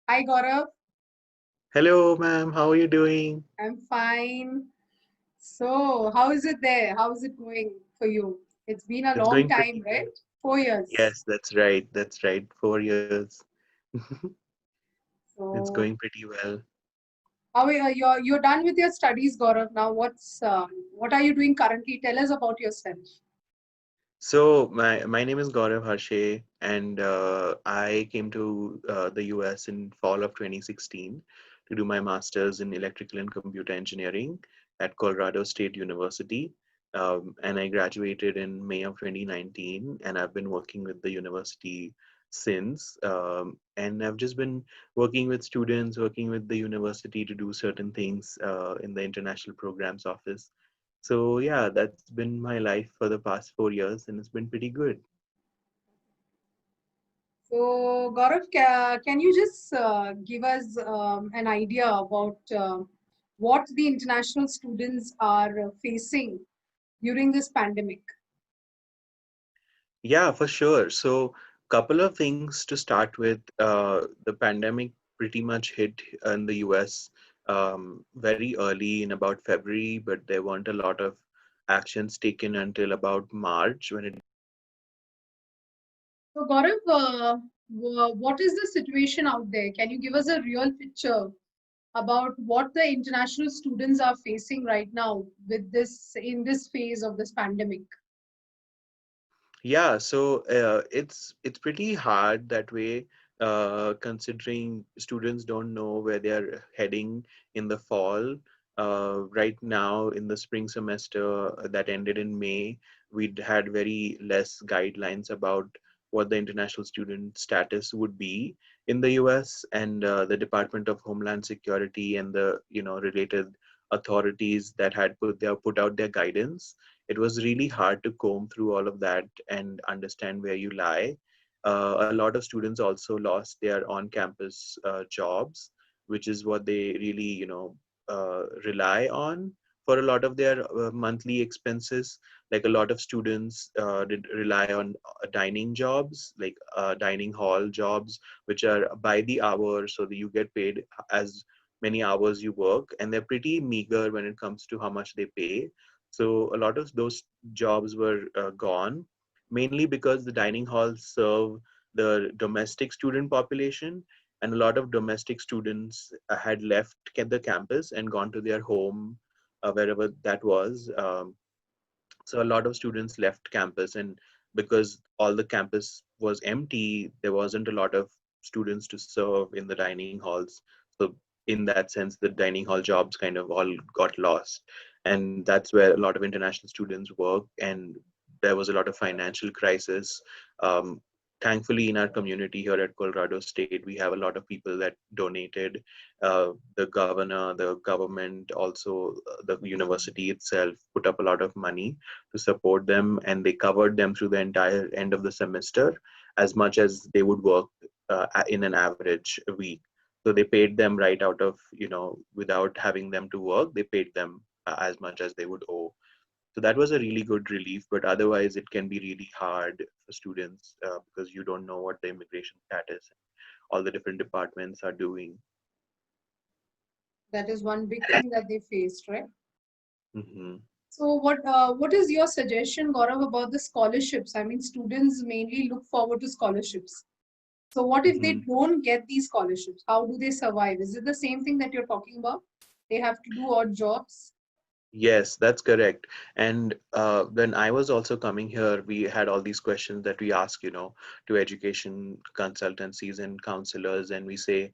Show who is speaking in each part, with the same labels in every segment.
Speaker 1: Hi Gaurav,
Speaker 2: Hello, ma'am. How are you doing?
Speaker 1: I'm fine. So, how is it there? How is it going for you? It's been a
Speaker 2: It's
Speaker 1: long
Speaker 2: going
Speaker 1: time,
Speaker 2: pretty
Speaker 1: right?
Speaker 2: well.
Speaker 1: 4 years.
Speaker 2: Yes, that's right. That's right. 4 years. It's
Speaker 1: So,
Speaker 2: going pretty well.
Speaker 1: how are you're done with your studies, Gaurav? Now, what are you doing currently? Tell us about yourself.
Speaker 2: So my name is Gaurav Harshe, and I came to the US in fall of 2016 to do my master's in electrical and computer engineering at Colorado State University. And I graduated in May of 2019, and I've been working with the university since. And I've just been working with students, working with the university to do certain things in the international programs office. So yeah, that's been my life for the past 4 years, and it's been pretty good.
Speaker 1: So, Gaurav, can you just give us an idea about what the international students are facing during this pandemic?
Speaker 2: Yeah, for sure. So couple of things to start with. The pandemic pretty much hit in the US very early in about February, but there weren't a lot of actions taken until about March when it.
Speaker 1: So, Gaurav, what is the situation out there? Can you give us a real picture about what the international students are facing right now with this in this phase of this pandemic?
Speaker 2: Yeah, so it's pretty hard that way, considering students don't know where they're heading in the fall. Right now, in the spring semester that ended in May, we'd had very less guidelines about what the international student status would be in the US, and the Department of Homeland Security and the related authorities that had put out their guidance. It was really hard to comb through all of that and understand where you lie. A lot of students also lost their on-campus jobs, which is what they really, rely on for a lot of their monthly expenses. Like a lot of students did rely on dining jobs, like dining hall jobs, which are by the hour, so that you get paid as many hours you work, and they're pretty meager when it comes to how much they pay. So a lot of those jobs were gone, mainly because the dining halls serve the domestic student population, and a lot of domestic students had left the campus and gone to their home, wherever that was. So a lot of students left campus, and because all the campus was empty, there wasn't a lot of students to serve in the dining halls. So in that sense, the dining hall jobs kind of all got lost, and that's where a lot of international students work. And there was a lot of financial crisis. Thankfully, in our community here at Colorado State, we have a lot of people that donated. The governor, the government, also the university itself put up a lot of money to support them, and they covered them through the entire end of the semester as much as they would work in an average week. So they paid them right out of, without having them to work, they paid them as much as they would owe. So that was a really good relief, but otherwise it can be really hard for students because you don't know what the immigration status and all the different departments are doing.
Speaker 1: That is one big thing that they faced, right?
Speaker 2: Hmm.
Speaker 1: So, what is your suggestion, Gaurav, about the scholarships? I mean, students mainly look forward to scholarships. So, what if they
Speaker 2: Hmm.
Speaker 1: don't get these scholarships? How do they survive? Is it the same thing that you're talking about? They have to do odd jobs.
Speaker 2: Yes, that's correct. And when I was also coming here, we had all these questions that we ask, to education consultancies and counselors, and we say,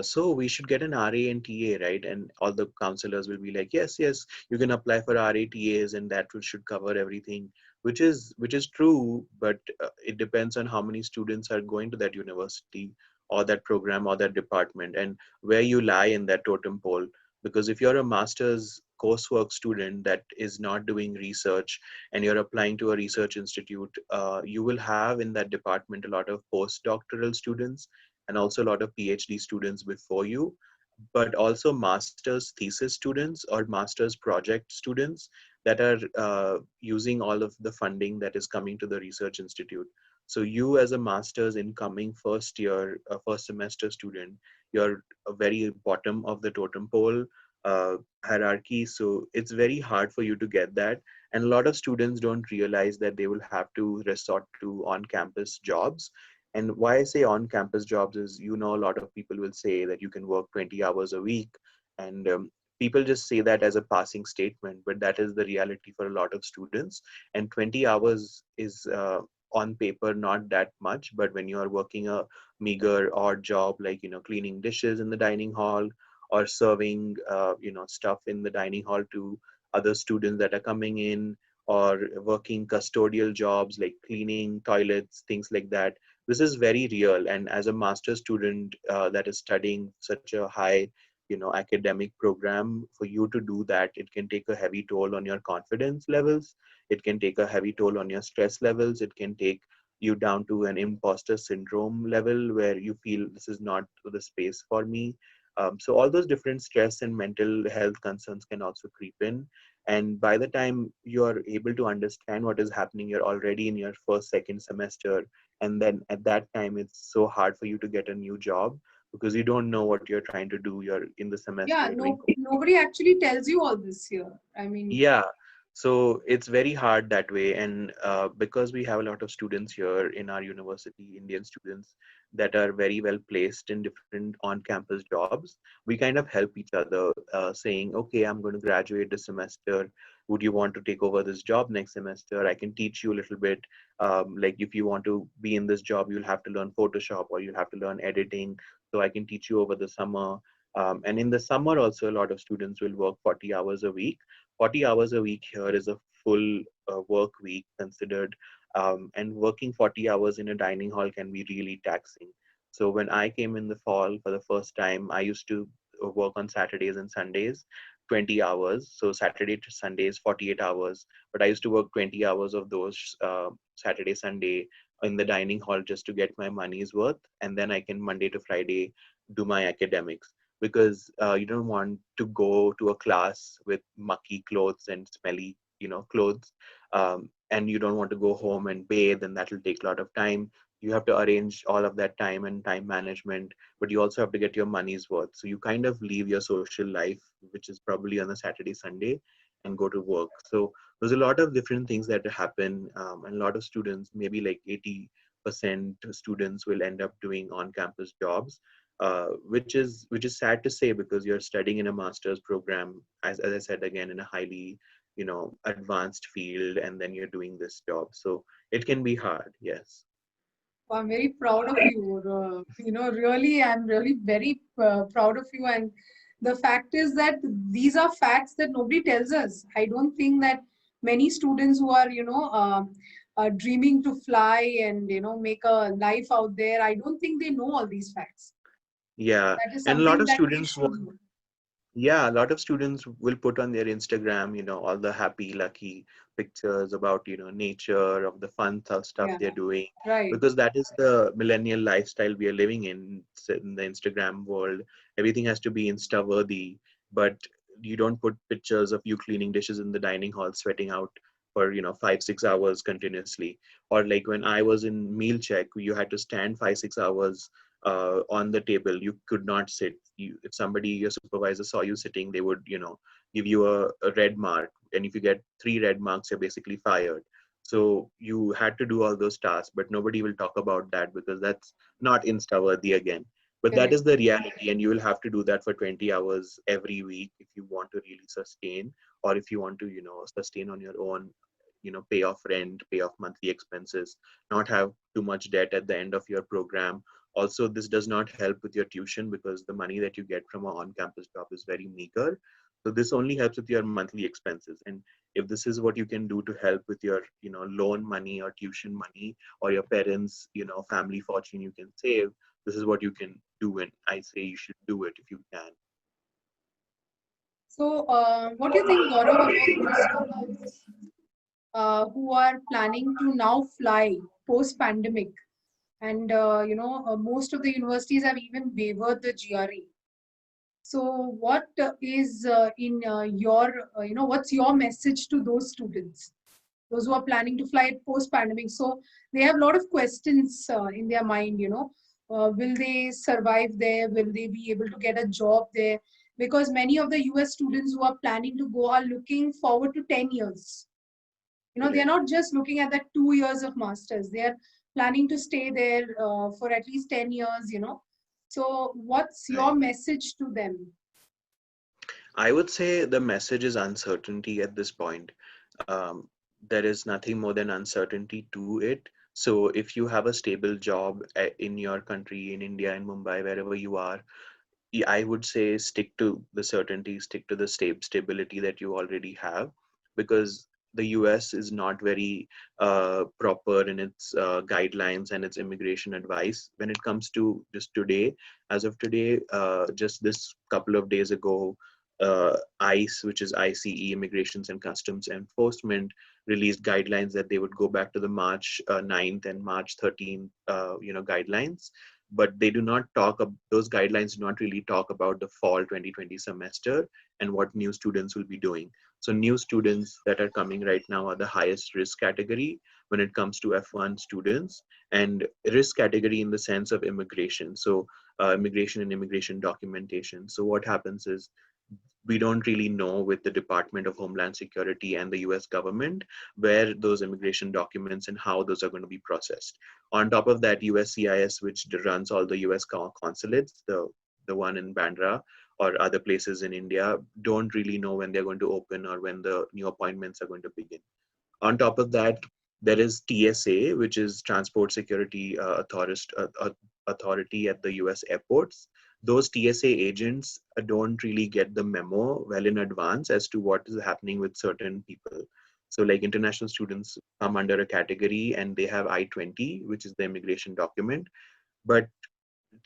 Speaker 2: so we should get an RA and TA, right? And all the counselors will be like, yes, yes, you can apply for RATAs, and that should cover everything, which is true, but it depends on how many students are going to that university or that program or that department, and where you lie in that totem pole. Because if you're a master's coursework student that is not doing research and you're applying to a research institute, you will have in that department a lot of postdoctoral students and also a lot of PhD students before you, but also master's thesis students or master's project students that are using all of the funding that is coming to the research institute. So you as a master's incoming first year, first semester student, you're a very bottom of the totem pole uh, hierarchy. So it's very hard for you to get that. And a lot of students don't realize that they will have to resort to on-campus jobs. And why I say on-campus jobs is, a lot of people will say that you can work 20 hours a week. And people just say that as a passing statement, but that is the reality for a lot of students. And 20 hours is on paper not that much, but when you are working a meager odd job like cleaning dishes in the dining hall, or serving stuff in the dining hall to other students that are coming in, or working custodial jobs like cleaning toilets, things like that, this is very real. And as a master's student that is studying such a high academic program, for you to do that, it can take a heavy toll on your confidence levels, it can take a heavy toll on your stress levels, it can take you down to an imposter syndrome level where you feel this is not the space for me. So all those different stress and mental health concerns can also creep in. And by the time you're able to understand what is happening, you're already in your first, second semester. And then at that time, it's so hard for you to get a new job because you don't know what you're trying to do. You're in the
Speaker 1: Yeah,
Speaker 2: semester doing.
Speaker 1: no, nobody actually tells you all this here. I mean,
Speaker 2: Yeah, so it's very hard that way. And because we have a lot of students here in our university, Indian students that are very well placed in different on campus jobs, we kind of help each other, saying, okay, I'm going to graduate this semester. Would you want to take over this job next semester? I can teach you a little bit. Like if you want to be in this job, you'll have to learn Photoshop or you'll have to learn editing. So I can teach you over the summer. And in the summer, also, a lot of students will work 40 hours a week. 40 hours a week here is a full work week considered. And working 40 hours in a dining hall can be really taxing. So when I came in the fall for the first time, I used to work on Saturdays and Sundays, 20 hours. So Saturday to Sunday is 48 hours. But I used to work 20 hours of those Saturday, Sunday in the dining hall just to get my money's worth. And then I can Monday to Friday do my academics, because you don't want to go to a class with mucky clothes and smelly clothes, and you don't want to go home and bathe, and that will take a lot of time. You have to arrange all of that time and time management, but you also have to get your money's worth. So you kind of leave your social life, which is probably on a Saturday, Sunday, and go to work. So there's a lot of different things that happen, and a lot of students, maybe like 80% students, will end up doing on-campus jobs, which is sad to say, because you're studying in a master's program, as I said again, in a highly advanced field, and then you're doing this job. So it can be hard, yes.
Speaker 1: I'm very proud of you. Really, I'm really very proud of you. And the fact is that these are facts that nobody tells us. I don't think that many students who are, dreaming to fly and, make a life out there, I don't think they know all these facts.
Speaker 2: Yeah,
Speaker 1: That is
Speaker 2: and a lot
Speaker 1: something
Speaker 2: of
Speaker 1: that we
Speaker 2: students
Speaker 1: should
Speaker 2: want.
Speaker 1: know.
Speaker 2: Yeah, a lot of students will put on their Instagram, all the happy, lucky pictures about, nature, of the fun stuff
Speaker 1: Yeah,
Speaker 2: they're doing,
Speaker 1: right.
Speaker 2: because that is the millennial lifestyle we are living in, in the Instagram world. Everything has to be Insta worthy, but you don't put pictures of you cleaning dishes in the dining hall, sweating out for, 5, 6 hours continuously. Or like when I was in meal check, you had to stand 5, 6 hours on the table. You could not sit. If somebody, your supervisor, saw you sitting, they would give you a red mark, and if you get 3 red marks, you're basically fired. So you had to do all those tasks, but nobody will talk about that because that's not insta worthy again. But that
Speaker 1: Correct.
Speaker 2: is the reality, and you will have to do that for 20 hours every week if you want to really sustain, or if you want to sustain on your own, pay off rent, pay off monthly expenses, not have too much debt at the end of your program. Also, this does not help with your tuition because the money that you get from an on-campus job is very meager. So this only helps with your monthly expenses. And if this is what you can do to help with your, loan money or tuition money, or your parents, family fortune you can save, this is what you can do. And I say you should do it if you can.
Speaker 1: So, what do you think, Gaurav, about those students who are planning to now fly post-pandemic? And most of the universities have even waived the GRE. So what is in your what's your message to those students? those who are planning to fly post pandemic. So they have a lot of questions in their mind, will they survive there? Will they be able to get a job there? Because many of the US students who are planning to go are looking forward to 10 years. They're
Speaker 2: Correct.
Speaker 1: not just looking at that 2 years of masters. They're planning to stay there for at least 10 years. So what's your
Speaker 2: Right.
Speaker 1: message to them?
Speaker 2: I would say the message is uncertainty at this point. Um, there is nothing more than uncertainty to it. So if you have a stable job in your country, in India, in Mumbai, wherever you are, I would say stick to the certainty, stick to the stability that you already have, because the US is not very proper in its guidelines and its immigration advice when it comes to just today. As of today, just this couple of days ago, ICE, which is ICE, Immigrations and Customs Enforcement, released guidelines that they would go back to the March 9th and March 13th, guidelines, but they do not talk those guidelines do not really talk about the fall 2020 semester and what new students will be doing. So new students that are coming right now are the highest risk category when it comes to F1 students, and risk category in the sense of immigration. So immigration and immigration documentation. So what happens is we don't really know with the Department of Homeland Security and the US government where those immigration documents and how those are going to be processed. On top of that, USCIS, which runs all the US consulates, the one in Bandra or other places in India, don't really know when they're going to open or when the new appointments are going to begin. On top of that, there is TSA, which is Transport Security Authority at the US airports. Those TSA agents don't really get the memo well in advance as to what is happening with certain people. So, like international students come under a category and they have I-20, which is the immigration document. But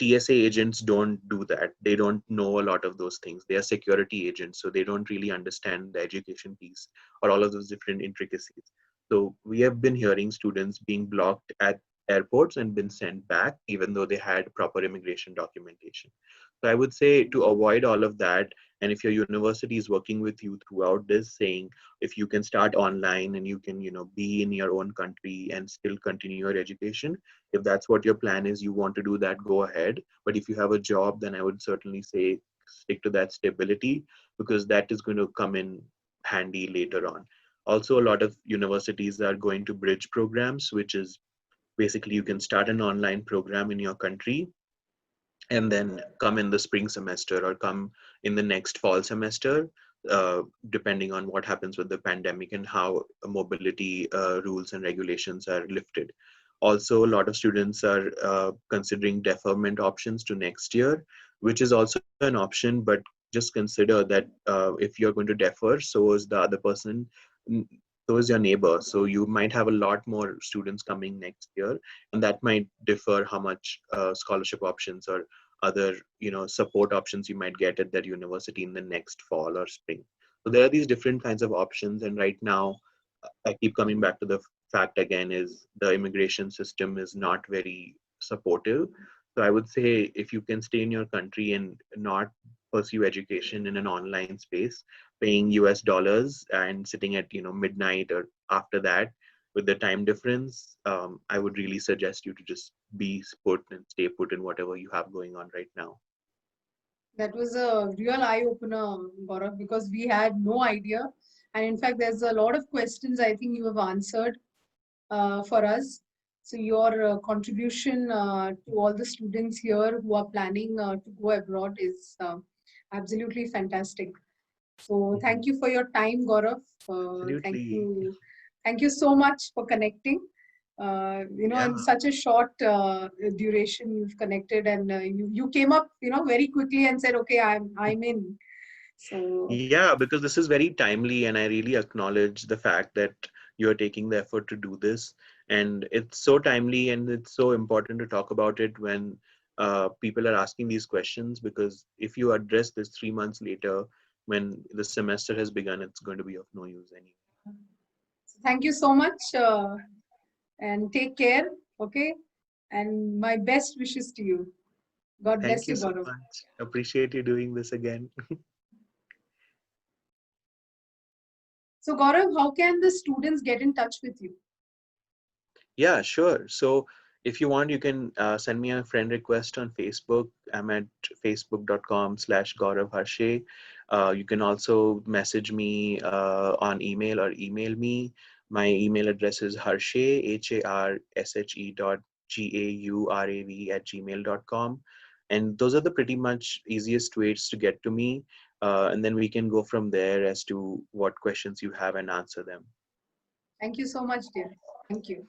Speaker 2: TSA agents don't do that. They don't know a lot of those things. They are security agents, so they don't really understand the education piece or all of those different intricacies. So we have been hearing students being blocked at airports and been sent back, even though they had proper immigration documentation. So I would say to avoid all of that, and if your university is working with you throughout this, saying if you can start online and you can, be in your own country and still continue your education, if that's what your plan is, you want to do that, go ahead. But if you have a job, then I would certainly say stick to that stability, because that is going to come in handy later on. Also, a lot of universities are going to bridge programs, which is basically you can start an online program in your country and then come in the spring semester or come in the next fall semester, depending on what happens with the pandemic and how mobility rules and regulations are lifted. Also, a lot of students are considering deferment options to next year, which is also an option, but just consider that if you're going to defer, so is the other person, so is your neighbor. So you might have a lot more students coming next year, and that might differ how much scholarship options or other support options you might get at that university in the next fall or spring. So there are these different kinds of options, and right now I keep coming back to the fact again is the immigration system is not very supportive. So I would say if you can stay in your country and not pursue education in an online space, paying US dollars and sitting at midnight or after that with the time difference, I would really suggest you to just be put and stay put in whatever you have going on right now.
Speaker 1: That was a real eye opener, Gaurav, because we had no idea. And in fact, there's a lot of questions I think you have answered for us. So your contribution to all the students here who are planning to go abroad is absolutely fantastic. So
Speaker 2: Mhm.
Speaker 1: thank you for your time, Gaurav. Thank
Speaker 2: Absolutely.
Speaker 1: you. Thank you so much for connecting.
Speaker 2: Yeah.
Speaker 1: In such a short duration, you've connected and you came up, very quickly and said, okay, I'm in. So
Speaker 2: Yeah, because this is very timely, and I really acknowledge the fact that you are taking the effort to do this. And it's so timely and it's so important to talk about it when people are asking these questions, because if you address this 3 months later, when the semester has begun, it's going to be of no use anymore.
Speaker 1: thank you so much and take care. Okay. And my best wishes to you. God
Speaker 2: Thank
Speaker 1: bless
Speaker 2: you
Speaker 1: you,
Speaker 2: so
Speaker 1: Gaurav.
Speaker 2: much. Appreciate you doing this again.
Speaker 1: So Gaurav, how can the students get in touch with you?
Speaker 2: Yeah, sure. So if you want, you can send me a friend request on Facebook. I'm at facebook.com/Gaurav Harshe. You can also message me on email or email me. My email address is harshe, harshe dot gaurav at gmail.com. And those are the pretty much easiest ways to get to me. And then we can go from there as to what questions you have and answer them.
Speaker 1: Thank you so much, dear. Thank you.